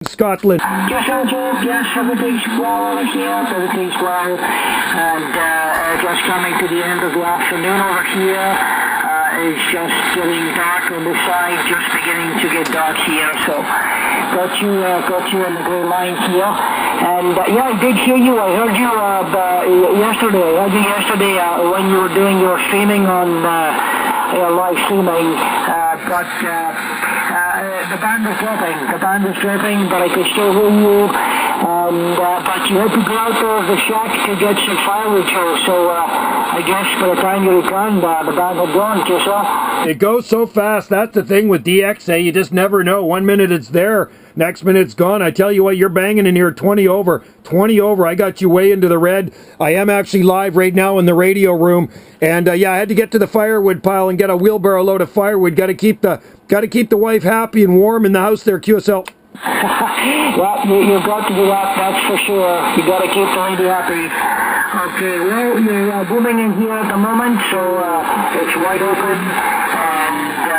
Scotland. Yes, everything's well here, everything's well, and just coming to the end of the afternoon over here. It's just getting dark on the side, just beginning to get dark here, so got you in the grey line here, and yeah, I did hear you. I heard you yesterday. I heard you yesterday when you were doing your streaming on live streaming, but the band is dropping, but I could still hear you, but you had to go out of the shack to get some firewood, so I guess by the time you returned, the band had gone, yourself. It goes so fast. That's the thing with DXA. You just never know. 1 minute it's there, next minute it's gone. I tell you what, you're banging in here 20 over. 20 over. I got you way into the red. I am actually live right now in the radio room. And yeah, I had to get to the firewood pile and get a wheelbarrow load of firewood. Got to keep the wife happy and warm in the house there, QSL. Well, you've got to do that, that's for sure. You got to keep the lady happy. Okay, well, you're booming in here at the moment, so it's wide open, and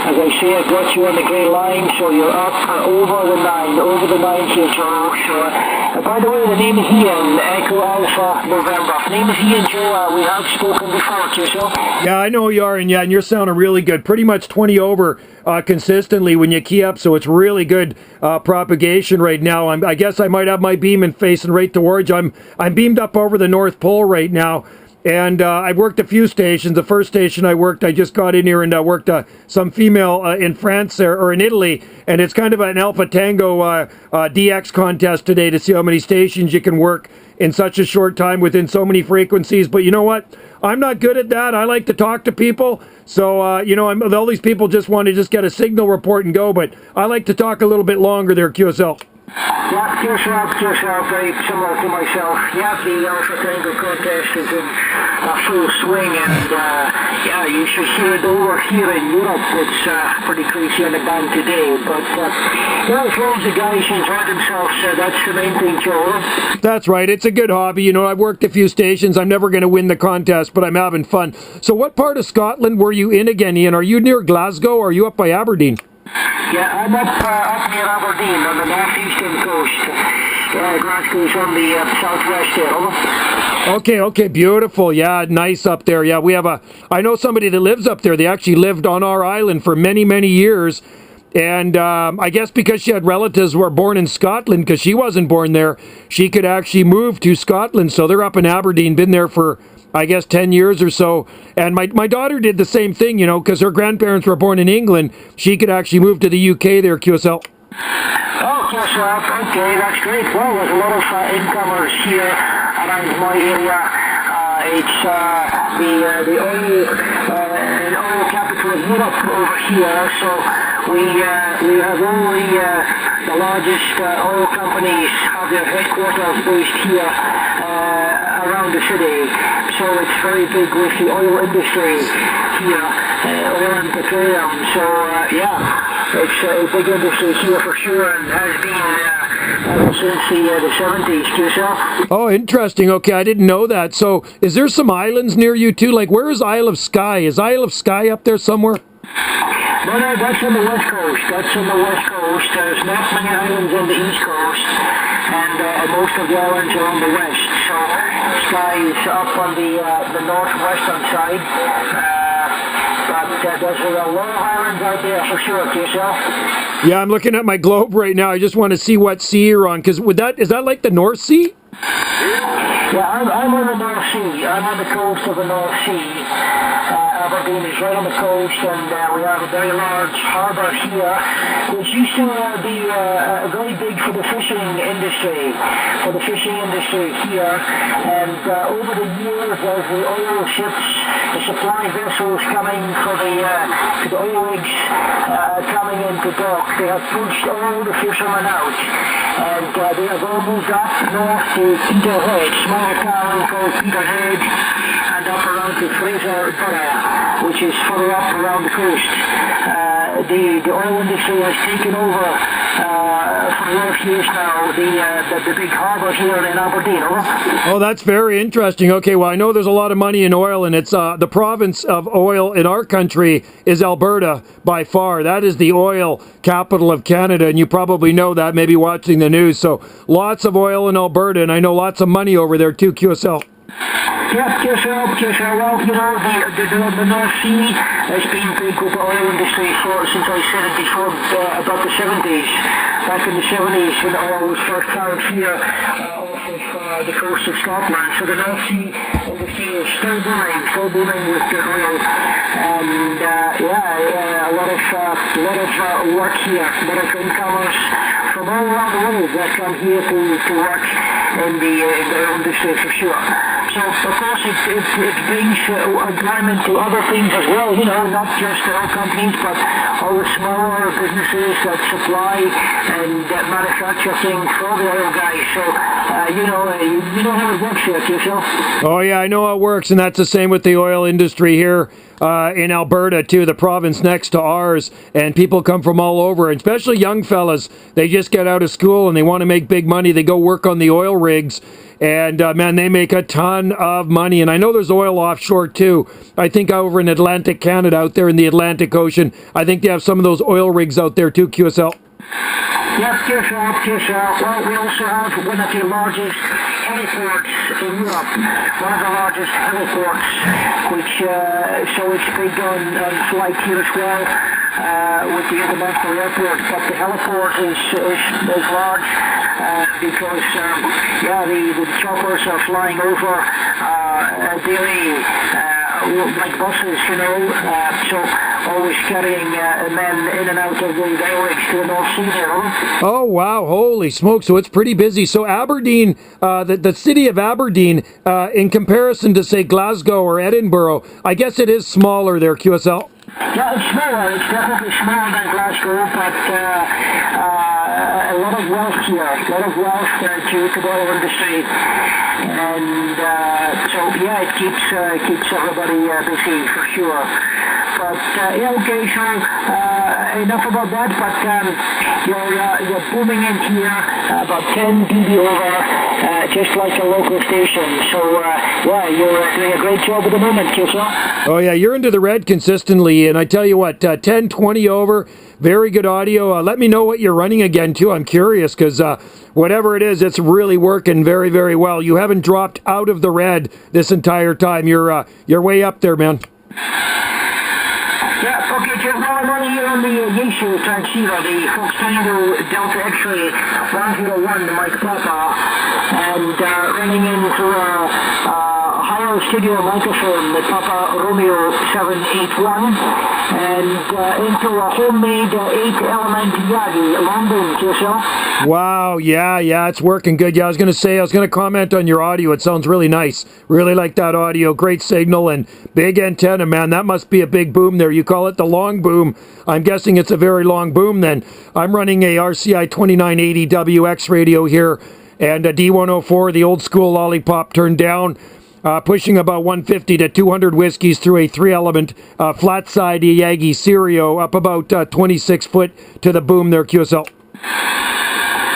as I say, I got you on the grey line, so you're up over the 9 here, Joe. So, by the way, the name is Ian, Echo Alpha November. The name is Ian, Joe. We have spoken before, yourself. Yeah, I know you are, and yeah, and you're sounding really good. Pretty much 20 over consistently when you key up, so it's really good propagation right now. I guess I might have my beam and facing right towards you. I'm beamed up over the North Pole right now. And I've worked a few stations. The first station I worked, I just got in here and worked some female in France or in Italy. And it's kind of an Alpha Tango DX contest today to see how many stations you can work in such a short time within so many frequencies. But you know what? I'm not good at that. I like to talk to people. So, all these people just want to just get a signal report and go. But I like to talk a little bit longer there, QSL. Yeah, yourself, very similar to myself. Yeah, the Alpha Tango contest is in full swing, and yeah, you should hear it over here in Europe. It's pretty crazy on the band today, but yeah, as long as the guys enjoy themselves, that's the main thing, Joe. That's right, it's a good hobby. You know, I've worked a few stations. I'm never going to win the contest, but I'm having fun. So what part of Scotland were you in again, Ian? Are you near Glasgow, or are you up by Aberdeen? Yeah, I'm up near Aberdeen on the northeastern coast. Glasgow's on the southwest there. Okay, beautiful. Yeah, nice up there. Yeah, I know somebody that lives up there. They actually lived on our island for many, many years. And I guess because she had relatives who were born in Scotland, because she wasn't born there, she could actually move to Scotland. So they're up in Aberdeen, been there for, I guess, 10 years or so. And my daughter did the same thing, you know, because her grandparents were born in England. She could actually move to the UK there, QSL. Oh, QSL, okay, that's great. Well, there's a lot of incomers here around my area. It's the oil capital of Europe over here, so we have all the largest oil companies have their headquarters based here around the city. So it's very big with the oil industry here, oil and petroleum. So yeah, it's a big industry here for sure, and has been ever since the 70s. Yourself? Oh, interesting. Okay, I didn't know that. So is there some islands near you too? Like, where is Isle of Skye? Is Isle of Skye up there somewhere? No, that's on the west coast. There's not many islands on the east coast, and most of the islands are on the west. So Skye is up on the northwestern side, but there's a lot of islands out there for sure, yourself. Yeah, I'm looking at my globe right now. I just want to see what sea you're on, because is that like the North Sea? Yeah, I'm on the North Sea. I'm on the coast of the North Sea. Aberdeen is right on the coast, and we have a very large harbour here, which used to be very big for the fishing industry, here. And over the years, as the oil ships, the supply vessels coming for the oil rigs coming into dock, they have pushed all the fishermen out, and they have all moved up north to Peterhead, small town called Peterhead, and up around to Fraser Borough, which is further up around the coast. The oil industry has taken over for wharf here now, the big harbour here in Aberdeen. Oh, that's very interesting. Okay, well, I know there's a lot of money in oil, and it's the province of oil in our country is Alberta by far. That is the oil capital of Canada, and you probably know that, maybe watching the news. So lots of oil in Alberta, and I know lots of money over there too, QSL. Yep, QSL. Well, you know, the North Sea has been big with the oil industry since I said it before, about the 70s. Back in the 70s when oil was first found here off of the coast of Scotland. So the North Sea industry is still booming with the oil. And a lot of work here, a lot of incomers from all around the world that come here to work in the industry for sure. So, of course, it brings employment to other things as well, you know, not just oil companies, but all the smaller businesses that supply and manufacture things for the oil guys. So, you know how it works here, yourself. Oh, yeah, I know how it works, and that's the same with the oil industry here in Alberta, too, the province next to ours, and people come from all over, and especially young fellas. They just get out of school, and they want to make big money. They go work on the oil rigs, and, man, they make a ton of money. And I know there's oil offshore, too. I think over in Atlantic Canada, out there in the Atlantic Ocean, I think they have some of those oil rigs out there, too, QSL. Yep, QSL. Well, we also have one of the largest heliports in Europe. One of the largest heliports, which, so it's big on flight here as well, with the international airport. But the heliport is large, because, the choppers are flying over, daily, like buses, you know, so always carrying men in and out of the oil rigs to the North Sea there. Oh, wow. Holy smoke. So it's pretty busy. So Aberdeen, the city of Aberdeen, in comparison to, say, Glasgow or Edinburgh, I guess it is smaller there, QSL. Yeah, it's smaller. It's definitely smaller than Glasgow, but a lot of wealth here. A lot of wealth due to the oil industry. And it keeps everybody busy for sure. But okay, so enough about that. But you're booming in here, about 10 dB over, just like a local station. So you're doing a great job at the moment, QSL. Oh yeah, you're into the red consistently, and I tell you what, 10, 20 over, very good audio. Let me know what you're running again too. I'm curious because whatever it is, it's really working very, very well. You haven't dropped out of the red this entire time. You're way up there, man. Yeah, okay, Jim. Well, I'm running here on the Yeshu transceiver, the Foxtango Delta X-ray 101, the Mike Papa, and running into a higher studio microphone, the Papa Romeo 781, and into a homemade 8-element Yagi long boom, QSL. Wow, yeah, it's working good. Yeah, I was going to comment on your audio. It sounds really nice. Really like that audio. Great signal and big antenna, man. That must be a big boom there. You call it the long boom. I'm guessing it's a very long boom then. I'm running a RCI 2980 WX radio here and a D104, the old school lollipop turned down. Pushing about 150 to 200 whiskeys through a 3-element flat side Yagi stereo up about 26 foot to the boom there, QSL.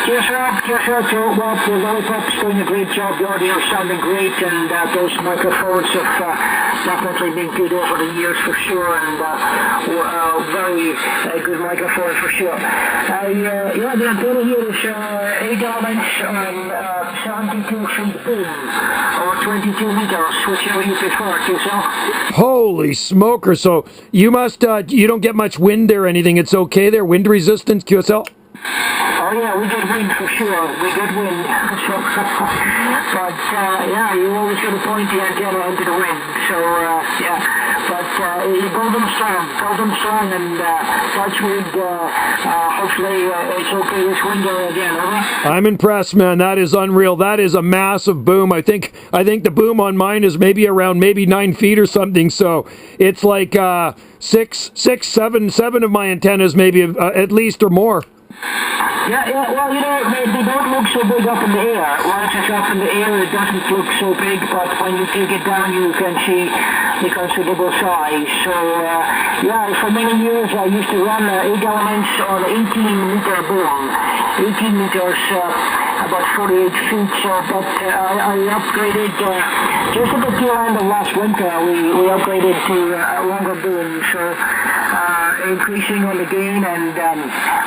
QSL, well, the lollipop's doing a great job. The audio sounding great, and those microphones have definitely been good over the years for sure, and very good microphone for sure. The antenna here is 8 elements on 72 feet boom, or 22 meters, whichever you prefer, QSL. Holy smoker! So you must you don't get much wind or anything. It's okay there, wind resistance, QSL. Oh yeah, we get wind for sure. We get wind. So, but you always got to point the antenna into the wind. So but you build them strong, and touch wood. Hopefully it's okay this window again. Over. I'm impressed, man. That is unreal. That is a massive boom. I think the boom on mine is maybe around 9 feet or something. So it's like seven of my antennas, maybe at least or more. Yeah, well, they don't look so big up in the air. Once it's up in the air, it doesn't look so big, but when you take it down, you can see the considerable size. So, for many years, I used to run 8 elements on 18-meter boom. 18 meters, about 48 feet. So, but I upgraded just at the tail end of last winter. We upgraded to a longer boom, so increasing on the gain and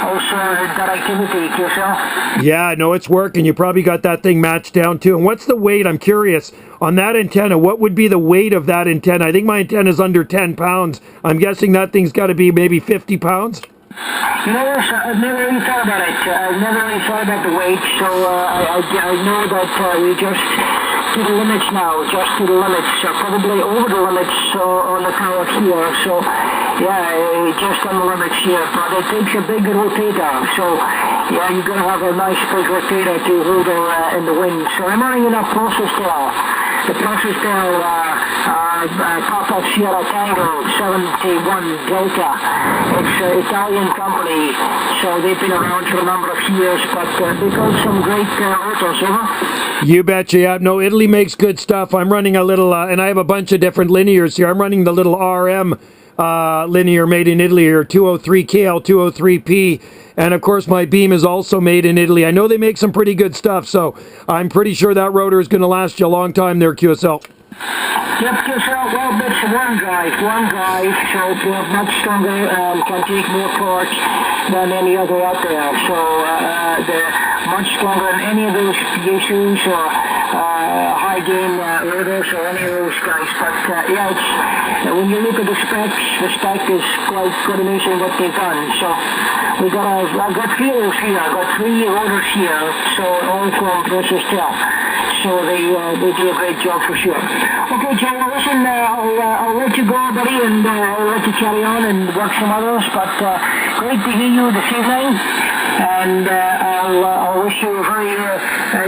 also directivity. QSL. Yeah, no, it's working. You probably got that thing matched down too. And what's the weight? I'm curious. On that antenna, what would be the weight of that antenna? I think my antenna is under 10 pounds. I'm guessing that thing's got to be maybe 50 pounds. You know, I've never really thought about it. I've never really thought about the weight, so I know that we just to the limits now, just to the limits, probably over the limits on the tower here. So, yeah, just on the limits here, but it takes a big rotator. So, yeah, you're going to have a nice big rotator to hold her in the wind. So I'm running in a process tail. The process tail Papa Sierra Tango 71 Delta. It's an Italian company, so they've been around for a number of years, but they got some great rotors, over. You betcha. Yeah, no, Italy makes good stuff. I'm running a little, and I have a bunch of different linears here. I'm running the little RM linear made in Italy, or 203KL, 203P. And of course, my beam is also made in Italy. I know they make some pretty good stuff, so I'm pretty sure that rotor is going to last you a long time there, QSL. Yep, QSL, well, that's one drive, so they're much stronger and can take more torque than any other out there. So they're much stronger than any of those PSUs or high gain rotors or any of those guys. But yeah, it's, when you look at the specs, the spec is quite amazing what they've done. So I've got three of those here. I've got three rotors here, so all from process tail. So they do a great job for sure. Okay, Joe, listen, I'll let you go, buddy, and I'll let you carry on and work some others. But great to hear you this evening, and I'll wish you a very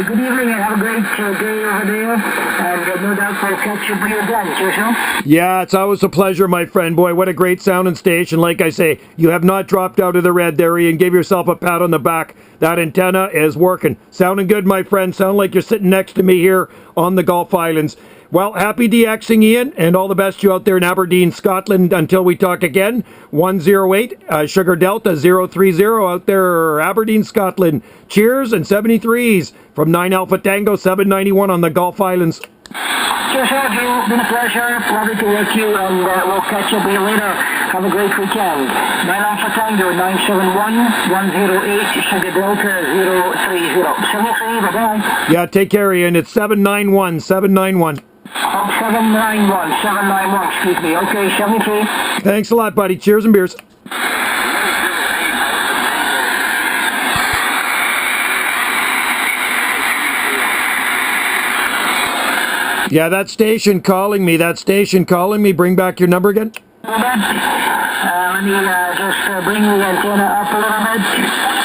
good evening and have a great day over there. And no doubt we'll catch up with you again, Joe. Yeah, it's always a pleasure, my friend. Boy, what a great sounding station. Like I say, you have not dropped out of the red there, Ian. Give yourself a pat on the back. That antenna is working. Sounding good, my friend. Sound like you're sitting next to me here on the Gulf Islands. Well, happy DXing, Ian, and all the best to you out there in Aberdeen, Scotland. Until we talk again, 108 Sugar Delta 030 out there, Aberdeen, Scotland. Cheers and 73s from 9 Alpha Tango 791 on the Gulf Islands. Cheers, Joe. Been a pleasure. Lovely to work you, and we'll catch up with you later. Have a great weekend. 9 Alpha Tango 971 108 Sugar Delta 030. 73, bye-bye. Yeah, take care, Ian. It's 791. Oh, 791, excuse me. Okay, 73. Thanks a lot, buddy. Cheers and beers. Yeah, that station calling me. Bring back your number again. Let me just bring the antenna up a little bit.